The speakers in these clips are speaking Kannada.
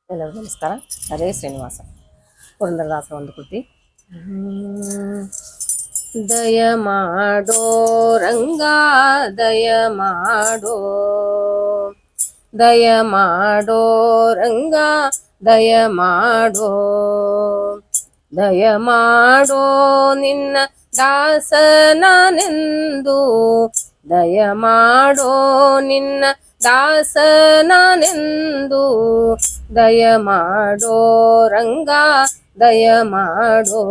ಎಲ್ಲರಿಗೂ ನಮಸ್ಕಾರ. ಹರೇ ಶ್ರೀನಿವಾಸ. ಪುರಂದರದಾಸರ ಒಂದು ಕೃತಿ. ದಯ ಮಾಡೋ ರಂಗ ದಯ ಮಾಡೋ, ದಯ ಮಾಡೋ ರಂಗ ದಯ ಮಾಡೋ, ದಯ ಮಾಡೋ ನಿನ್ನ ದಾಸನಾನೆಂದು, ದಯ ಮಾಡೋ ನಿನ್ನ ದಾಸನಾನೆಂದು, ದಯ ಮಾಡೋ ರಂಗ ದಯ ಮಾಡೋ,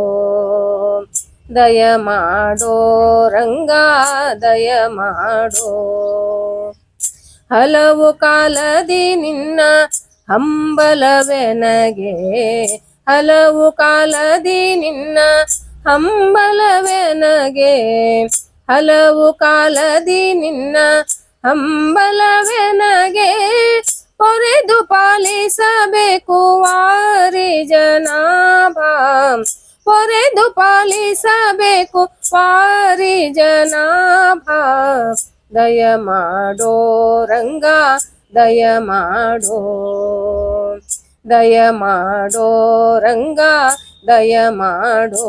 ದಯ ಮಾಡೋ ರಂಗ ದಯ ಮಾಡೋ. ಹಲವು ಕಾಲದಿ ನಿನ್ನ ಹಂಬಲವೆನಗೆ, ಹಲವು ಕಾಲದಿ ನಿನ್ನ ಹಂಬಲವೆನಗೆ, ಹಲವು ಕಾಲದಿ ನಿನ್ನ ಹಂಬಲವೆನಗೆ, ಪೊರೆದು ಪಾಲಿಸಬೇಕು ವಾರಿ ಜನಾಭ, ಪೊರೆದು ಪಾಲಿಸಬೇಕು ವಾರಿ ಜನಾಭ, ದಯ ಮಾಡೋ ರಂಗ ದಯ ಮಾಡೋ, ದಯ ಮಾಡೋ ರಂಗ ದಯ ಮಾಡೋ,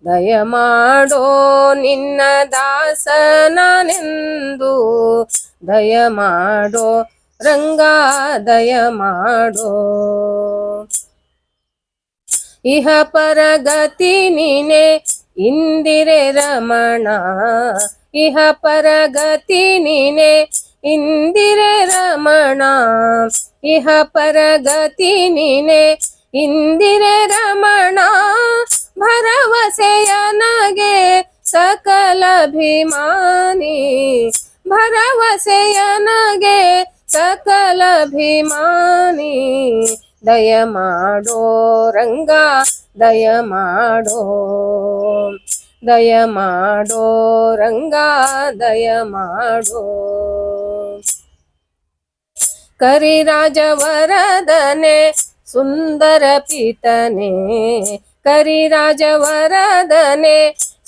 ದಯ ಮಾಡೋ ನಿನ್ನ ದಾಸನಾನೆಂದು, ದಯ ಮಾಡೋ ರಂಗ ದಯ ಮಾಡೋ. ಇಹ ಪರಗತಿ ನೀನೆ ಇಂದಿರೆ ರಮಣ, ಇಹ ಪರಗತಿ ನೀನೆ ಇಂದಿರೆ ರಮಣ, ಇಹ ಪರಗತಿ ನೀನೆ ಇಂದಿರೆ ರಮಣ, ಭರವಸೆಯ ನಗೆ ಸಕಲಭಿಮಾನಿ, ಭರವಸೆಯ ನಗೆ ಸಕಲಭಿಮಾನಿ, ದಯ ಮಾಡೋ ರಂಗ ದಯ ಮಾಡೋ, ದಯ ಮಾಡೋ ರಂಗ ದಯ ಮಾಡೋ. ಕರಿರಾಜವರದನೆ ಸುಂದರ ಪೀತನೆ, ಕರಿರಾಜವರದನೆ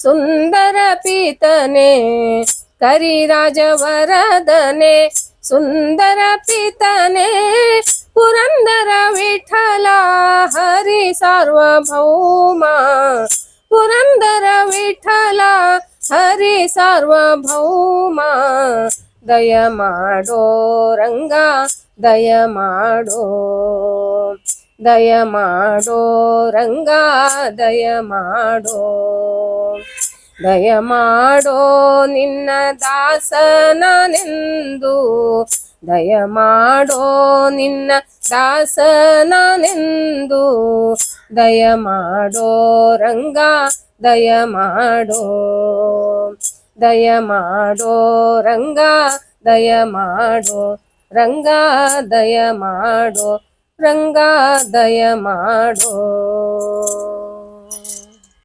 ಸುಂದರ ಪೀತನೆ, ಕರಿರಾಜವರದನೆ ಸುಂದರ ಪೀತನೆ, ಪುರಂದರ ವಿಠಲ ಹರಿ ಸಾರ್ವಭೌಮ, ಪುರಂದರ ವಿಠಲ ಹರಿ ಸಾರ್ವಭೌಮ, ದಯ ಮಾಡೋ ರಂಗ ದಯ ಮಾಡೋ, ದಯ ಮಾಡೋ ರಂಗ ದಯ ಮಾಡೋ, ದಯ ಮಾಡೋ ನಿನ್ನ ದಾಸನಾನೆಂದು, ದಯ ಮಾಡೋ ನಿನ್ನ ದಾಸನಾನೆಂದು, ದಯ ಮಾಡೋ ರಂಗ ದಯ ಮಾಡೋ, ದಯ ಮಾಡೋ ರಂಗ ದಯ ಮಾಡೋ, ರಂಗ ದಯ ಮಾಡೋ, ರಂಗ ದಯ ಮಾಡೋ.